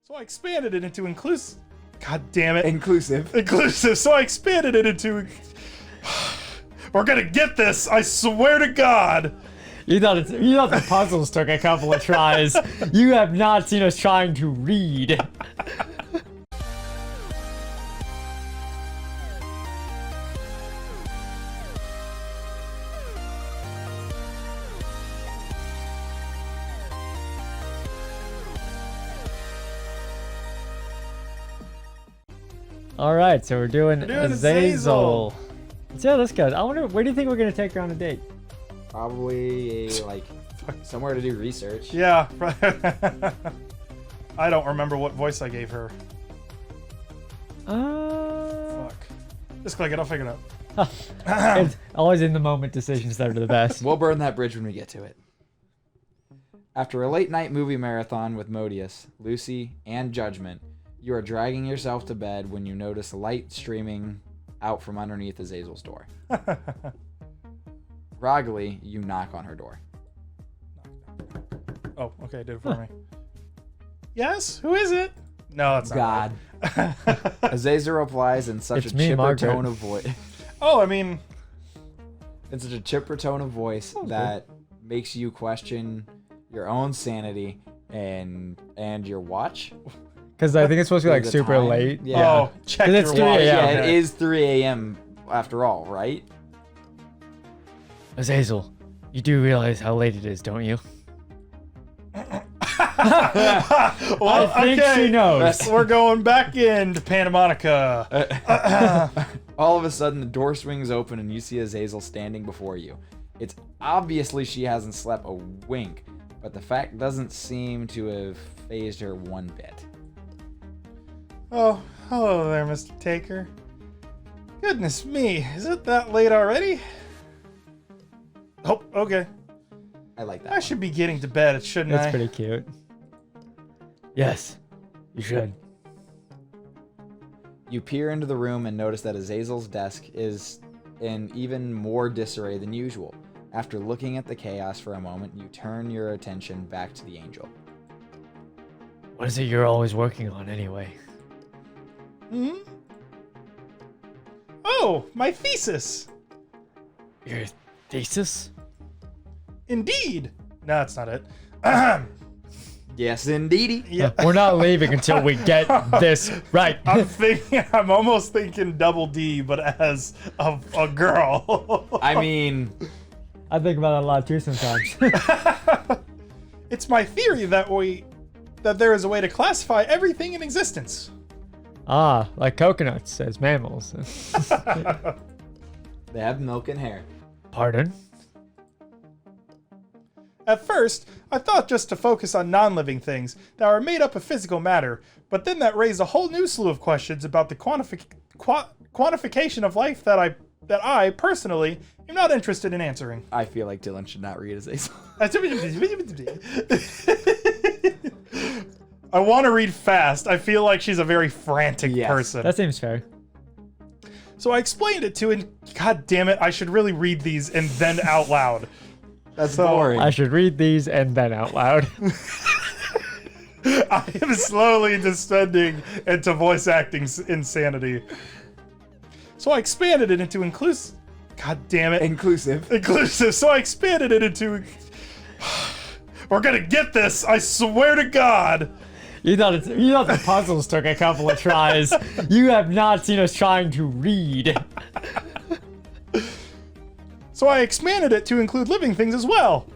So I expanded it into inclusive. God damn it. Inclusive. Inclusive. So I expanded it into. We're gonna get this. I swear to God. You thought the puzzles took a couple of tries. You have not seen us trying to read. All right, so we're doing Azazel. So yeah, that's good. I wonder, where do you think we're gonna take her on a date? Probably like somewhere to do research. Yeah. I don't remember what voice I gave her. Fuck. Just click it. I'll figure it out. It's always in the moment decisions that are the best. We'll burn that bridge when we get to it. After a late night movie marathon with Modius, Lucy, and Judgment, you are dragging yourself to bed when you notice light streaming out from underneath Azazel's door. Groggily, you knock on her door. Oh, okay, did it for me. Yes? Who is it? No, that's not God. right. Azazel replies in such It's a me, chipper Margaret. tone of voice. Oh, I mean... In such a chipper tone of voice that makes you question your own sanity and your watch. Because I think it's supposed to be like The super time? late. Yeah. Oh, check 'Cause your it's watch. 3 a.m. Yeah, okay. it is 3 a.m. after all, right? Azazel, you do realize how late it is, don't you? Well, I think okay. she knows. We're going back into Panamanica. All of a sudden, the door swings open and you see Azazel standing before you. It's obviously she hasn't slept a wink, but the fact doesn't seem to have fazed her one bit. Oh, hello there, Mr. Taker. Goodness me, is it that late already? Oh, okay. I like that. I should be getting to bed, shouldn't It's I? pretty cute. Yes, you should. You peer into the room and notice that Azazel's desk is in even more disarray than usual. After looking at the chaos for a moment, you turn your attention back to the angel. What is it you're always working on anyway? Hmm? Oh, my thesis! Your thesis? Indeed! No, that's not it. Yes, indeedy. Yeah. We're not leaving until we get this right. I'm almost thinking double D, but as a girl. I mean, I think about that a lot too sometimes. It's my theory that there is a way to classify everything in existence. Ah, like coconuts as mammals. they have milk and hair. Pardon? At first, I thought just to focus on non-living things that are made up of physical matter, but then that raised a whole new slew of questions about the quantification of life that I personally am not interested in answering. I feel like Dylan should not read Azazel. I want to read fast. I feel like she's a very frantic Yes. person. That seems fair. So I explained it to, and god damn it, I should really read these and then out loud. That's So, boring. I should read these and then out loud. I am slowly descending into voice acting insanity. So I expanded it into inclusive. God damn it. Inclusive. Inclusive. So I expanded it into. We're gonna get this. I swear to God. You thought the puzzles took a couple of tries. You have not seen us trying to read. So I expanded it to include living things as well.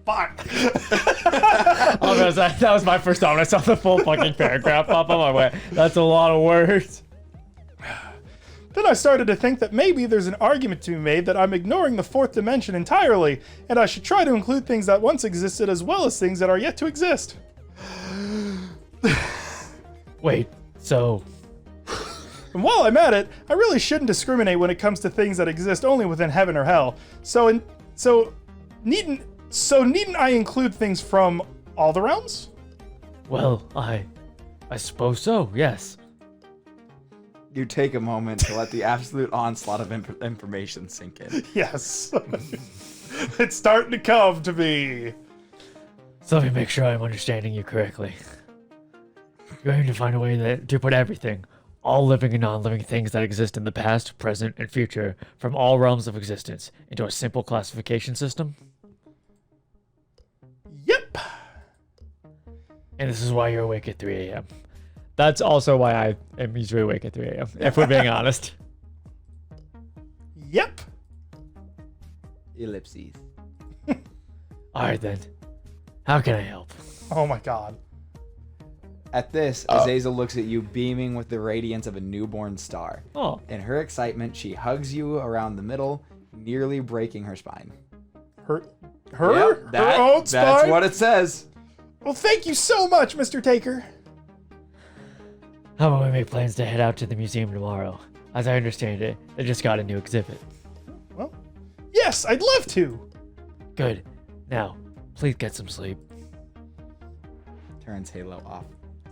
Fuck. Oh, that was my first time when I saw the full fucking paragraph pop up. I went, that's a lot of words. Then I started to think that maybe there's an argument to be made that I'm ignoring the fourth dimension entirely, and I should try to include things that once existed as well as things that are yet to exist. Wait, so And while I'm at it, I really shouldn't discriminate when it comes to things that exist only within heaven or hell. So needn't I include things from all the realms? well, I suppose so. Yes. You take a moment to let the absolute onslaught of information sink in. Yes. It's starting to come to me. So let me make sure I'm understanding you correctly. You're aiming to find a way to put everything, all living and non-living things that exist in the past, present, and future, from all realms of existence, into a simple classification system? Yep. And this is why you're awake at 3 a.m. That's also why I am usually awake at 3 a.m., if we're being honest. Yep. Ellipses. Alright then. How can I help? Oh my god. At this, Azazel looks at you beaming with the radiance of a newborn star. Oh, In her excitement, she hugs you around the middle, nearly breaking her spine. Her Yep, her own spine? That's what it says. Well, thank you so much, Mr. Taker. how about we make plans to head out to the museum tomorrow? As I understand it, they just got a new exhibit. Well, yes, I'd love to. Good. Now, please get some sleep. Turns Halo off.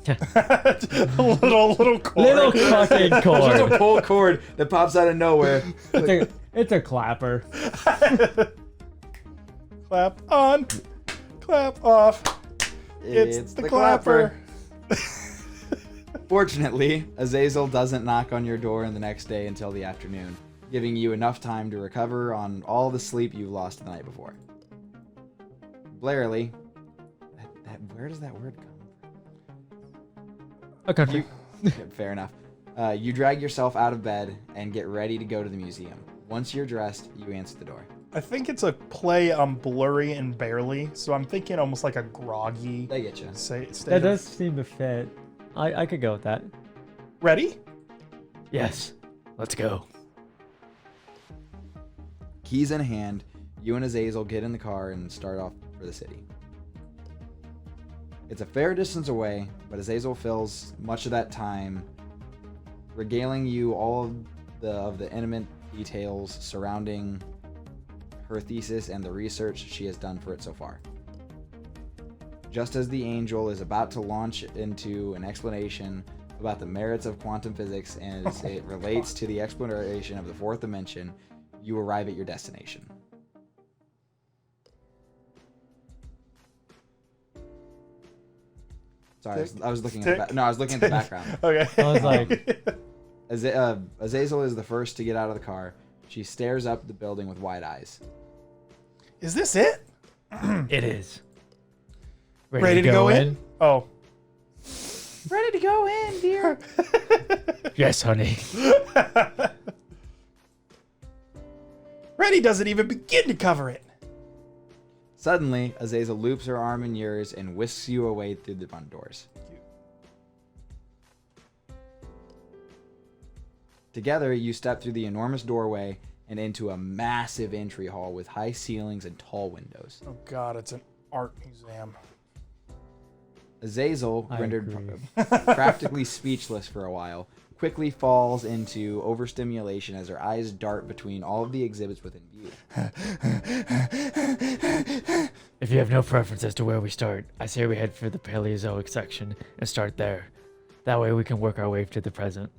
a little cord. Little fucking Just a cord. pull cord that pops out of nowhere. It's a clapper. Clap on, clap off. It's the clapper. Fortunately, Azazel doesn't knock on your door the next day until the afternoon, giving you enough time to recover on all the sleep you lost the night before. Blairly, where does that word come A country. from? Fair enough. You drag yourself out of bed and get ready to go to the museum. Once you're dressed, you answer the door. I think it's a play on blurry and barely, so I'm thinking almost like a groggy. They get you. State That of- does seem to fit. I could go with that. Ready? Yes. Let's go. Keys in hand, you and Azazel get in the car and start off for the city. It's a fair distance away, but Azazel fills much of that time regaling you all of the intimate details surrounding her thesis and the research she has done for it so far. Just as the Angel is about to launch into an explanation about the merits of quantum physics and as it relates to the exploration of the fourth dimension, you arrive at your destination. Sorry, I was looking at I was looking at the background. Okay. I was like, Azazel is the first to get out of the car. She stares up the building with wide eyes. Is this it? it is. Ready to go in? Oh. Ready to go in, dear. Yes, honey. Ready doesn't even begin to cover it. Suddenly, Azazel loops her arm in yours and whisks you away through the front doors. Together, you step through the enormous doorway and into a massive entry hall with high ceilings and tall windows. Oh god, it's an art museum. Azazel, I rendered agree. practically speechless for a while, quickly falls into overstimulation as her eyes dart between all of the exhibits within view. If you have no preference as to where we start, I say we head for the Paleozoic section and start there. That way we can work our way to the present.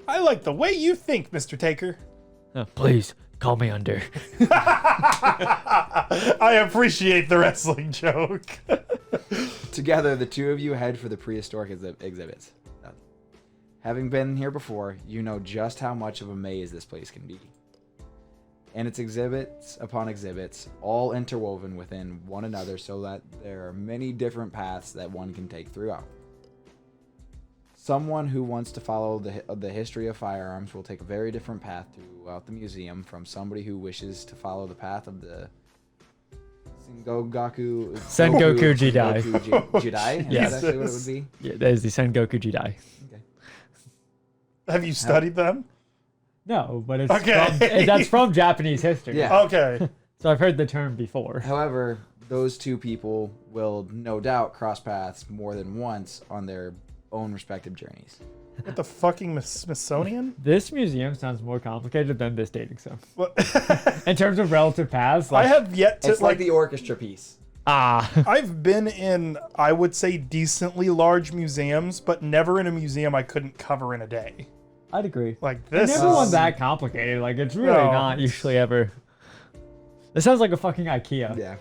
I like the way you think, Mr. Taker. Please, call me under. I appreciate the wrestling joke. Together, the two of you head for the prehistoric exhibits. Having been here before, you know just how much of a maze this place can be. And it's exhibits upon exhibits, all interwoven within one another so that there are many different paths that one can take throughout. Someone who wants to follow the history of firearms will take a very different path throughout the museum from somebody who wishes to follow the path of the Sengoku Jedi. Jedi? Yes. Is that actually what it would be? Yeah, that is the Sengoku Jedi. Okay. Have you studied them? No, but it's Okay. that's from Japanese history. Yeah. Okay. So I've heard the term before. However, those two people will no doubt cross paths more than once on their own respective journeys. What the fucking Smithsonian? This museum sounds more complicated than this dating sim. What? In terms of relative paths, I like, have yet to It's like the orchestra piece. I've been in, I would say, decently large museums, but never in a museum I couldn't cover in a day. I'd agree. Like It's this. never one that complicated. Like, it's really No. not usually ever. This sounds like a fucking IKEA. Yeah.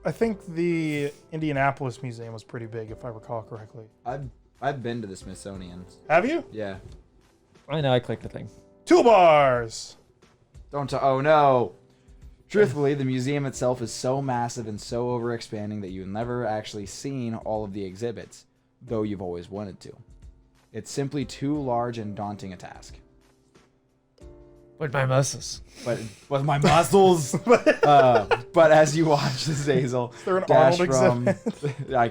I think the Indianapolis Museum was pretty big, if I recall correctly. I've been to the Smithsonian. Have you? Yeah. I know, I clicked the thing. Toolbars! Oh no. Truthfully, the museum itself is so massive and so overexpanding that you've never actually seen all of the exhibits, though you've always wanted to. It's simply too large and daunting a task. With my muscles. But with my muscles. But as you watch the Zazel there an dash Arnold from,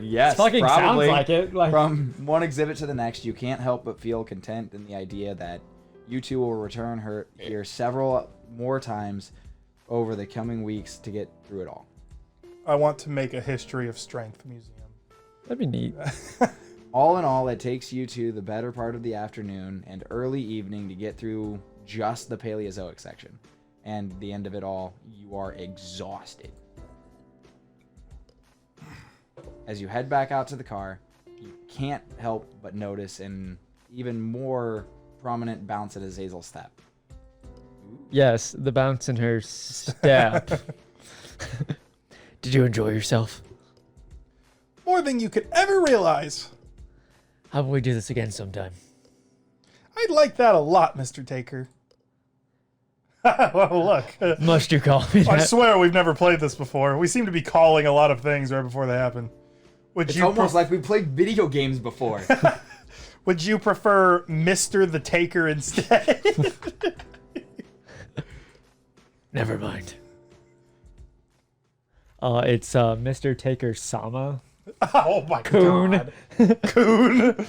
yes, It fucking probably sounds like it. Like, from one exhibit to the next, you can't help but feel content in the idea that you two will return here several more times over the coming weeks to get through it all. I want to make a History of Strength museum. that'd be neat. All in all, it takes you to the better part of the afternoon and early evening to get through just the Paleozoic section. And the end of it all, you are exhausted. As you head back out to the car, you can't help but notice an even more prominent bounce at Azazel's step. Yes, the bounce in her step. Did you enjoy yourself? More than you could ever realize. How about we do this again sometime? I'd like that a lot, Mr. Taker. Well, look. Must you call me I that? swear we've never played this before. We seem to be calling a lot of things right before they happen. It's almost like we played video games before. Would you prefer Mr. the Taker instead? Never mind. It's Mr. Taker Sama. Oh my Coon. god. Coon.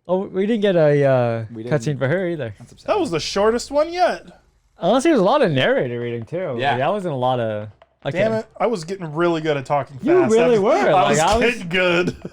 Oh, we didn't get a We didn't. cutscene for her either. That's upsetting. That was the shortest one yet. Unless there was a lot of narrator reading too. Yeah. Like, that wasn't a lot of. Okay. Damn it. I was getting really good at talking fast. You really were. I Like, was I was- getting good.